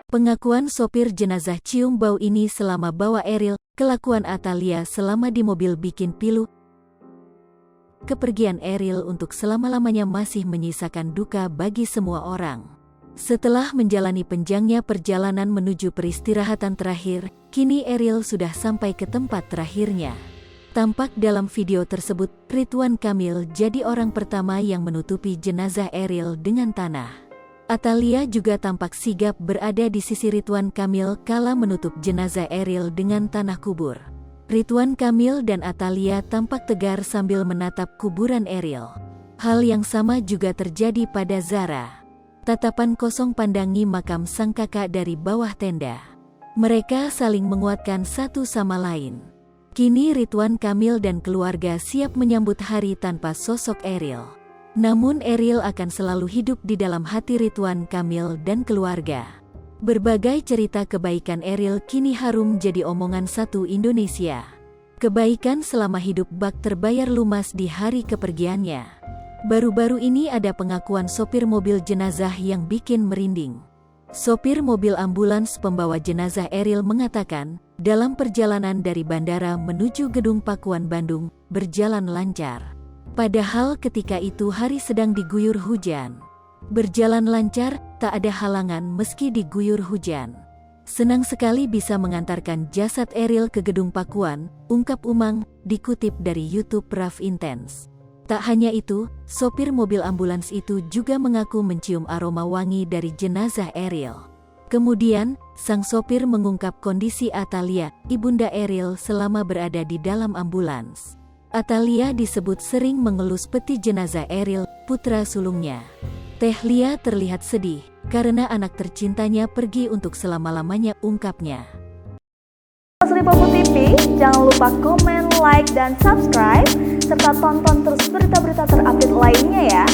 Pengakuan sopir jenazah cium bau ini selama bawa Eril, kelakuan Atalia selama di mobil bikin pilu. Kepergian Eril untuk selama-lamanya masih menyisakan duka bagi semua orang. Setelah menjalani panjangnya perjalanan menuju peristirahatan terakhir, kini Eril sudah sampai ke tempat terakhirnya. Tampak dalam video tersebut, Ridwan Kamil jadi orang pertama yang menutupi jenazah Eril dengan tanah. Atalia juga tampak sigap berada di sisi Ridwan Kamil kala menutup jenazah Eril dengan tanah kubur. Ridwan Kamil dan Atalia tampak tegar sambil menatap kuburan Eril. Hal yang sama juga terjadi pada Zara. Tatapan kosong pandangi makam sang kakak dari bawah tenda. Mereka saling menguatkan satu sama lain. Kini Ridwan Kamil dan keluarga siap menyambut hari tanpa sosok Eril. Namun Eril akan selalu hidup di dalam hati Ridwan Kamil dan keluarga. Berbagai cerita kebaikan Eril kini harum jadi omongan satu Indonesia. Kebaikan selama hidup bak terbayar lumas di hari kepergiannya. Baru-baru ini ada pengakuan sopir mobil jenazah yang bikin merinding. Sopir mobil ambulans pembawa jenazah Eril mengatakan, dalam perjalanan dari bandara menuju Gedung Pakuan Bandung, berjalan lancar. Padahal ketika itu hari sedang diguyur hujan. Berjalan lancar, tak ada halangan meski diguyur hujan. Senang sekali bisa mengantarkan jasad Eril ke Gedung Pakuan, ungkap Umang, dikutip dari YouTube Raf Intense. Tak hanya itu, sopir mobil ambulans itu juga mengaku mencium aroma wangi dari jenazah Eril. Kemudian, sang sopir mengungkap kondisi Atalia, ibunda Eril selama berada di dalam ambulans. Atalia disebut sering mengelus peti jenazah Eril, putra sulungnya. Teh Lia terlihat sedih, karena anak tercintanya pergi untuk selama-lamanya, ungkapnya. Liverpool TV, jangan lupa komen, like, dan subscribe, serta tonton terus berita-berita terupdate lainnya ya.